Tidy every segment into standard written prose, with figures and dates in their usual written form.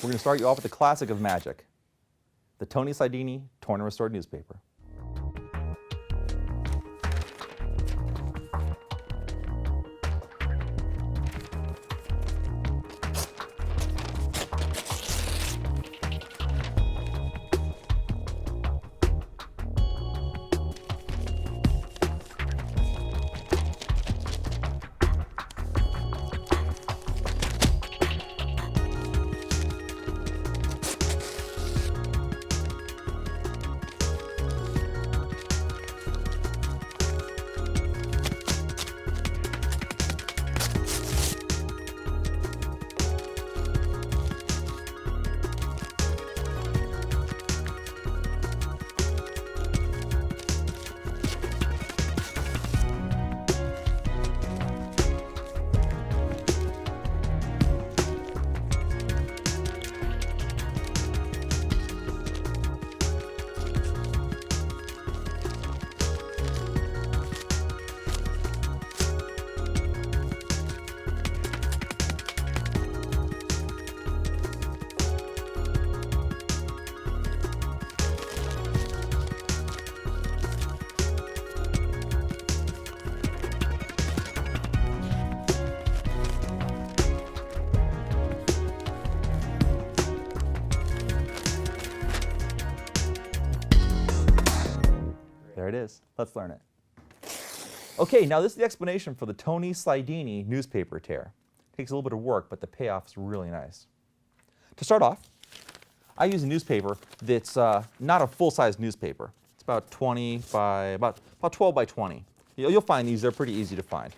We're going to start you off with the classic of magic, the Tony Slydini torn and restored newspaper. There it is. Let's learn it. Okay, now this is the explanation for the Tony Slydini newspaper tear. It takes a little bit of work, but the payoff is really nice. To start off, I use a newspaper that's not a full-size newspaper. It's about 20 by about 12 by 20. You'll find these; they're pretty easy to find.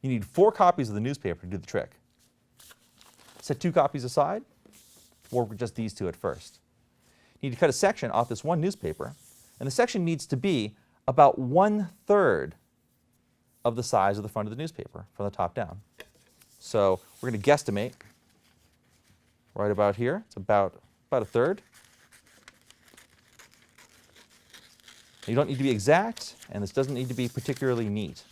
You need 4 copies of the newspaper to do the trick. Set 2 copies aside. Work with just these 2 at first. You need to cut a section off this one newspaper, and the section needs to be about 1/3 of the size of the front of the newspaper from the top down. So we're going to guesstimate right about here. It's about 1/3. You don't need to be exact, and this doesn't need to be particularly neat.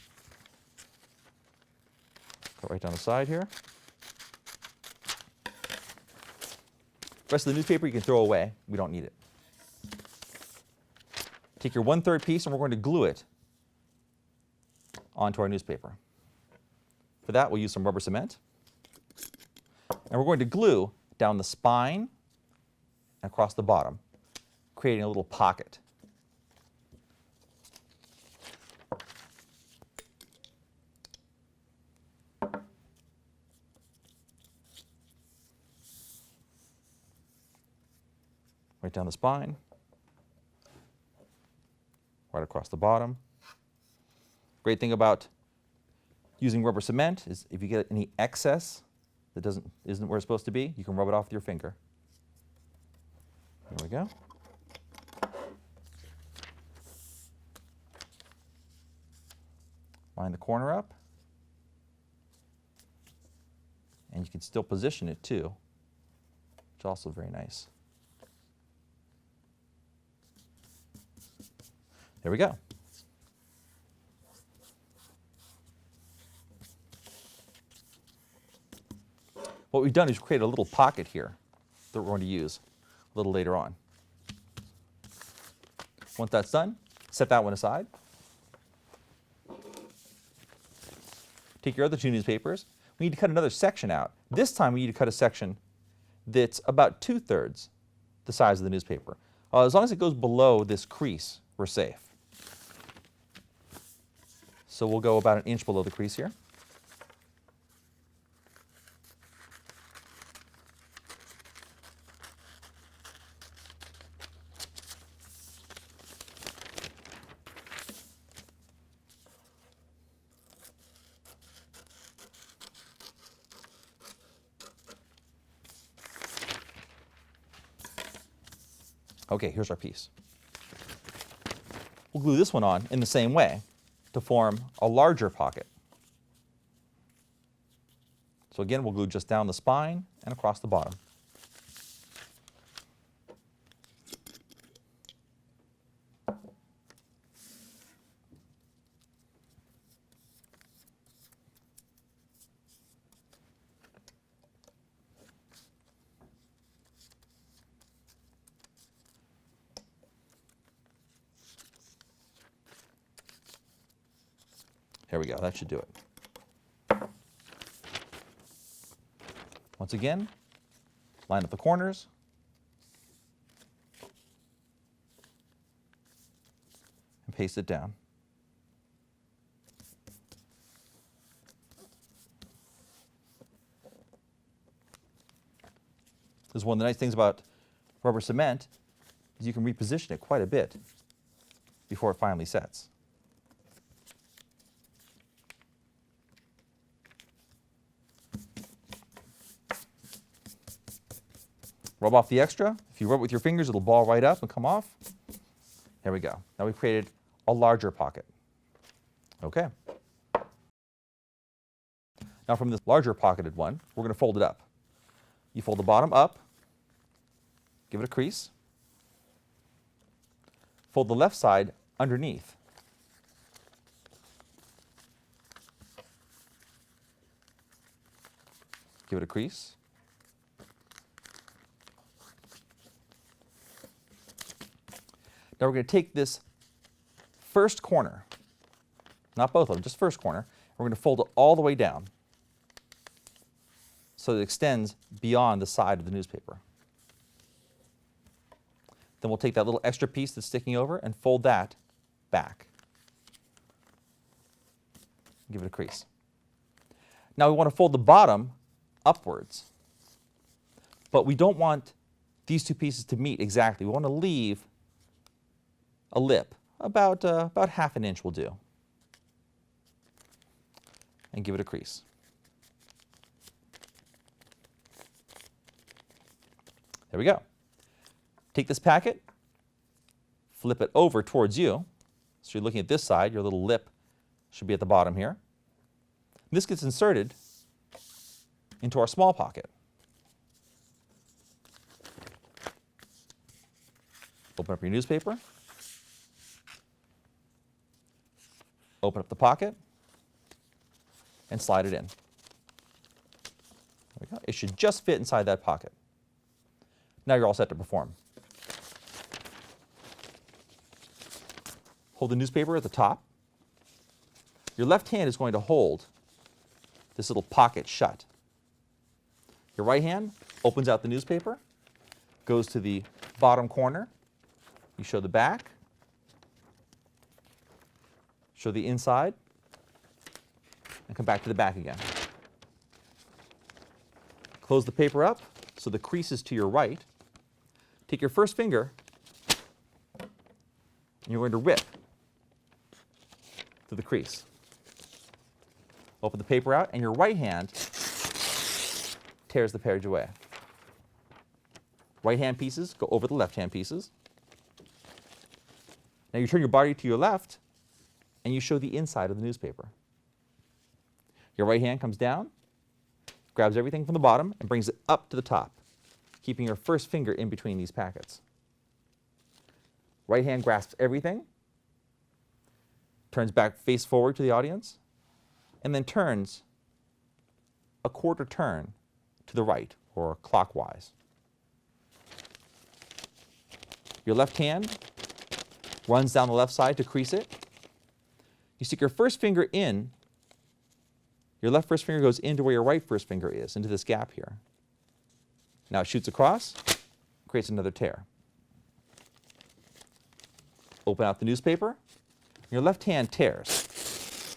Go right down the side here. The rest of the newspaper you can throw away. We don't need it. Take your 1/3 piece and we're going to glue it onto our newspaper. For that, we'll use some rubber cement. And we're going to glue down the spine and across the bottom, creating a little pocket. Right down the spine, right across the bottom. Great thing about using rubber cement is if you get any excess that isn't where it's supposed to be, you can rub it off with your finger. There we go. Line the corner up. And you can still position it too, which is also very nice. There we go. What we've done is create a little pocket here that we're going to use a little later on. Once that's done, set that one aside. Take your other 2 newspapers. We need to cut another section out. This time we need to cut a section that's about 2/3 the size of the newspaper. As long as it goes below this crease, we're safe. So we'll go about 1 inch below the crease here. Okay, here's our piece. We'll glue this one on in the same way to form a larger pocket. So again, we'll glue just down the spine and across the bottom. There we go, that should do it. Once again, line up the corners. And paste it down. This is one of the nice things about rubber cement is you can reposition it quite a bit before it finally sets. Rub off the extra. If you rub it with your fingers, it'll ball right up and come off. There we go. Now we've created a larger pocket. Okay. Now from this larger pocketed one, we're going to fold it up. You fold the bottom up, give it a crease. Fold the left side underneath. Give it a crease. Now we're going to take this first corner, not both of them, just first corner, we're going to fold it all the way down so it extends beyond the side of the newspaper. Then we'll take that little extra piece that's sticking over and fold that back. Give it a crease. Now we want to fold the bottom upwards, but we don't want these two pieces to meet exactly. We want to leave a lip, about half an inch will do. And give it a crease. There we go. Take this packet, flip it over towards you. So you're looking at this side, your little lip should be at the bottom here. This gets inserted into our small pocket. Open up your newspaper. Open up the pocket and slide it in. There we go. It should just fit inside that pocket. Now you're all set to perform. Hold the newspaper at the top. Your left hand is going to hold this little pocket shut. Your right hand opens out the newspaper, goes to the bottom corner. You show the back. Show the inside, and come back to the back again. Close the paper up so the crease is to your right. Take your first finger, and you're going to rip through the crease. Open the paper out, and your right hand tears the page away. Right hand pieces go over the left hand pieces. Now you turn your body to your left, and you show the inside of the newspaper. Your right hand comes down, grabs everything from the bottom, and brings it up to the top, keeping your first finger in between these packets. Right hand grasps everything, turns back face forward to the audience, and then turns a quarter turn to the right, or clockwise. Your left hand runs down the left side to crease it. You stick your first finger in, your left first finger goes into where your right first finger is, into this gap here. Now it shoots across, creates another tear. Open out the newspaper, your left hand tears.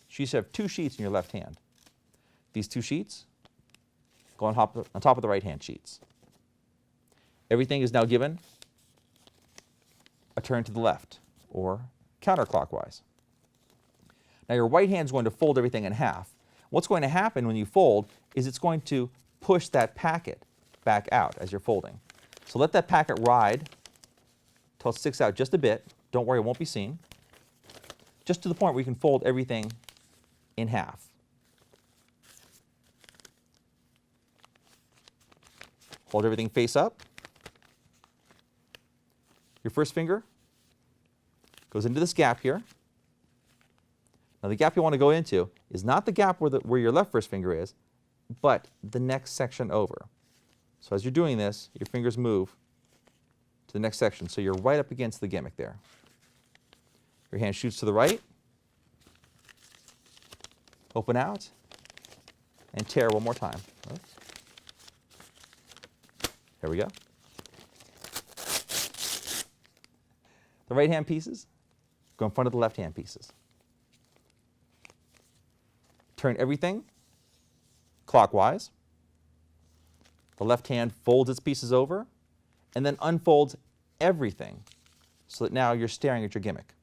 You should have two sheets in your left hand. These two sheets go on top of the right hand sheets. Everything is now given a turn to the left, or counterclockwise. Now your right hand is going to fold everything in half. What's going to happen when you fold is it's going to push that packet back out as you're folding. So let that packet ride until it sticks out just a bit. Don't worry, it won't be seen. Just to the point where you can fold everything in half. Hold everything face up. Your first finger goes into this gap here. Now the gap you want to go into is not the gap where your left first finger is, but the next section over. So as you're doing this, your fingers move to the next section, so you're right up against the gimmick there. Your hand shoots to the right, Open out, and tear one more time. Oops. Here we go. The right-hand pieces go in front of the left-hand pieces. Turn everything clockwise. The left hand folds its pieces over and then unfolds everything so that now you're staring at your gimmick.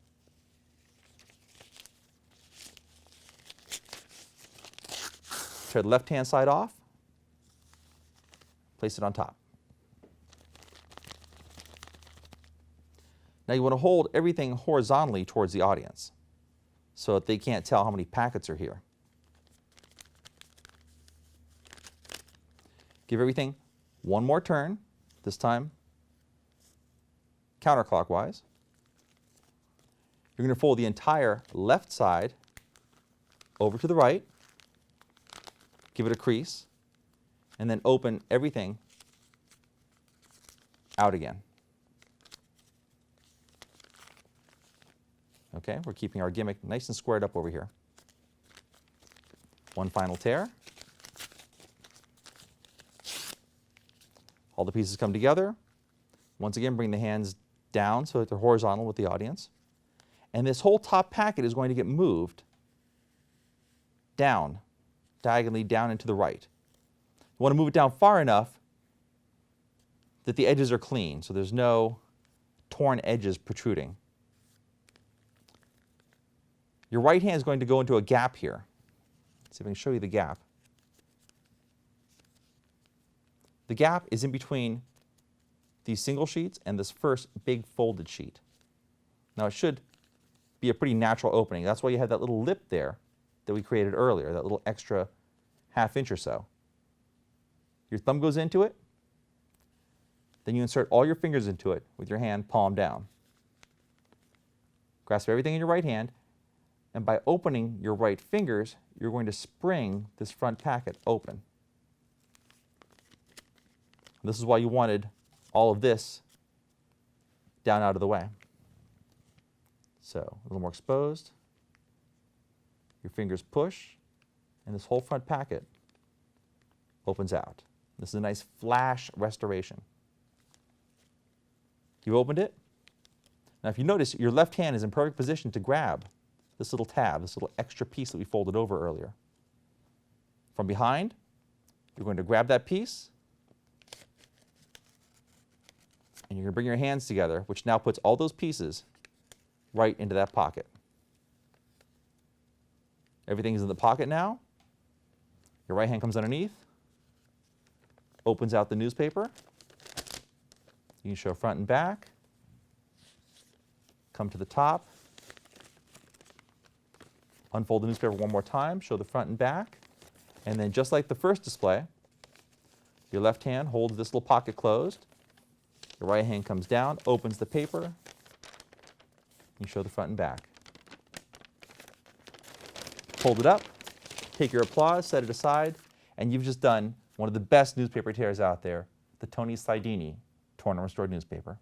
Tear the left-hand side off, place it on top. Now you want to hold everything horizontally towards the audience so that they can't tell how many packets are here. Give everything one more turn, this time counterclockwise. You're going to fold the entire left side over to the right, give it a crease, and then open everything out again. Okay, we're keeping our gimmick nice and squared up over here. One final tear. All the pieces come together. Once again, bring the hands down so that they're horizontal with the audience. And this whole top packet is going to get moved down, diagonally down and to the right. You want to move it down far enough that the edges are clean, so there's no torn edges protruding. Your right hand is going to go into a gap here. Let's see if I can show you the gap. The gap is in between these single sheets and this first big folded sheet. Now it should be a pretty natural opening. That's why you had that little lip there that we created earlier, that little extra ½ inch or so. Your thumb goes into it, then you insert all your fingers into it with your hand palm down. Grasp everything in your right hand, and by opening your right fingers, you're going to spring this front packet open. This is why you wanted all of this down out of the way. So a little more exposed. Your fingers push, and this whole front packet opens out. This is a nice flash restoration. You opened it. Now if you notice, your left hand is in perfect position to grab this little tab, this little extra piece that we folded over earlier. From behind, you're going to grab that piece, and you're going to bring your hands together, which now puts all those pieces right into that pocket. Everything is in the pocket now. Your right hand comes underneath, opens out the newspaper. You can show front and back. Come to the top. Unfold the newspaper one more time, show the front and back. And then just like the first display, your left hand holds this little pocket closed. Your right hand comes down, opens the paper. You show the front and back. Hold it up, take your applause, set it aside, and you've just done one of the best newspaper tears out there, the Slydini torn and restored newspaper.